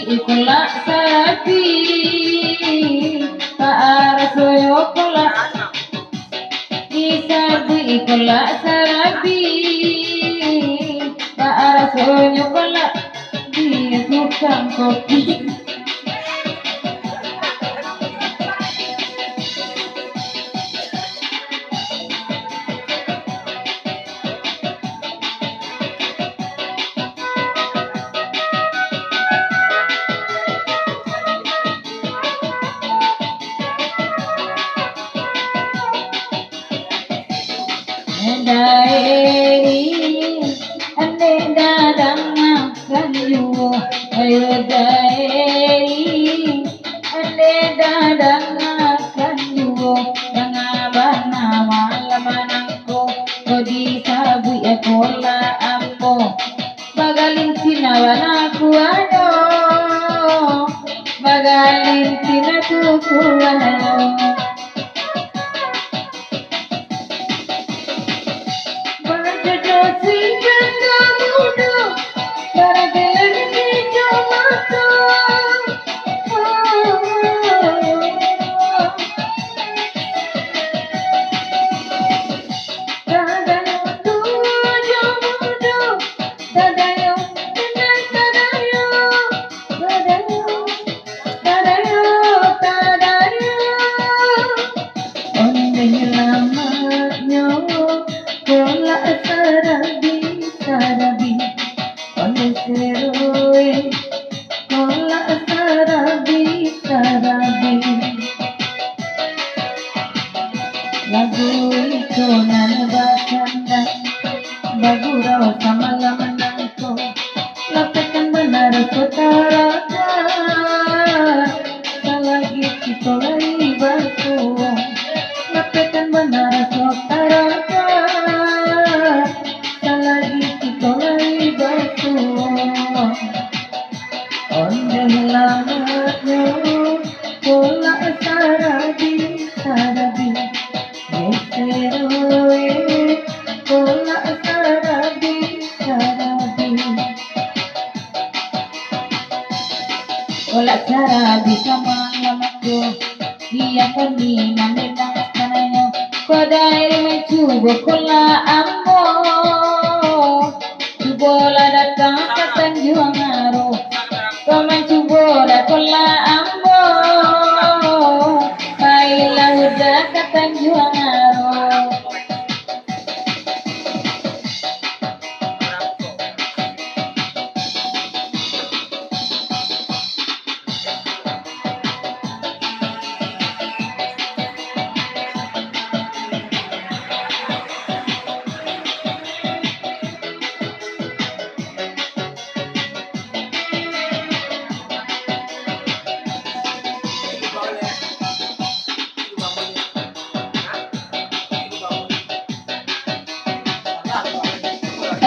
ikula sabi paarasoyo kula isabi ikula sabi paarasoyo kula di tukang kopi. Daeri ane dadang kayu ayo daeri ane dadang kayu ngabana malamanangko kodi sabu ya kola ampo bagalin sinawanku ano bagalin sinatuku ano. Lagu itu nalabakanda bagurau samala menangko lapekan benar kotaraga selagi kita lagi batu lapekan benar kotaraga selagi kita lagi batu onde lamatnya pola sarabi sarabi pola sarabi sarabi pola sarabi sama lamaku dia kami menendang kanannya kodai mencoba kola ambo coba datang ke Tanjung Aro kau mencoba kola ambo baiklah udah ke Tanjung Aro.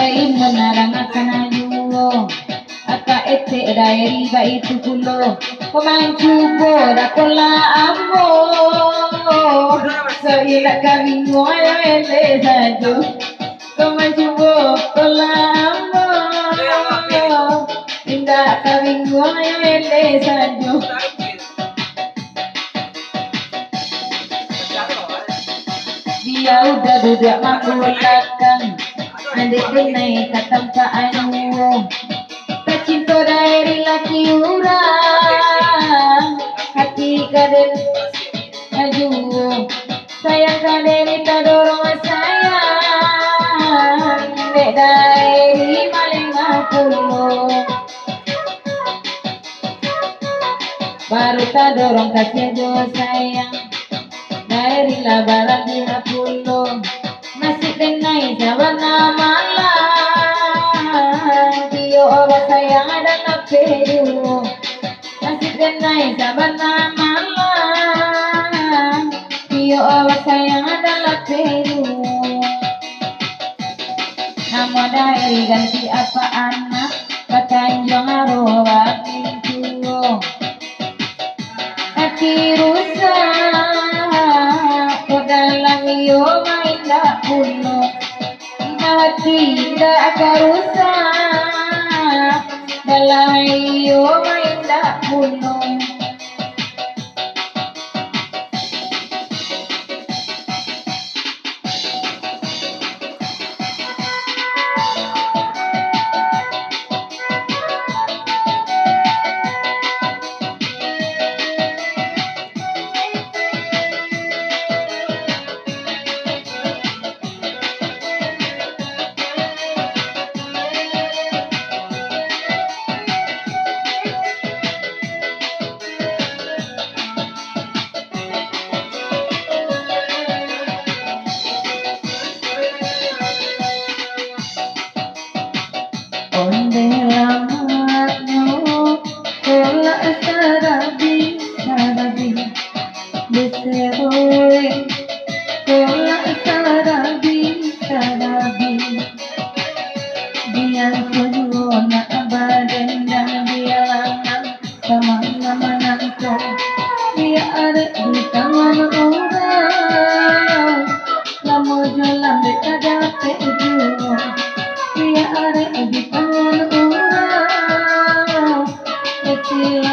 Ay menarang akan ayu aka ete daeri ba itu kulo pemancubo dakola ambo seila kami ngoyo ele sajo pemancubo kola ambo indah kami ngoyo ele sajo dia udah duduk mengulangkan adik denai katamkaan mo tak cinta dari laki orang hati kaden aju sayang kaden tak dorong sayang dek dari maling aku baru tak dorong kasih jo sayang dari labaran di Apollo masih denai jawana malam dia orang sayang ada napedu masih denai jawana malam dia orang sayang ada napedu nama dari ganti apa anak Tanjung Aro Wakintu hati rusak dalam iyo main dak puno hati dak rusak dalam iyo main bila pulong. Onde lamatnya kola sarabi beseroe kola sarabi biar kuduna badan dan bilangan sama-sama biar di tangan orang lama jalan dekat ujung biar di tangan orang kecil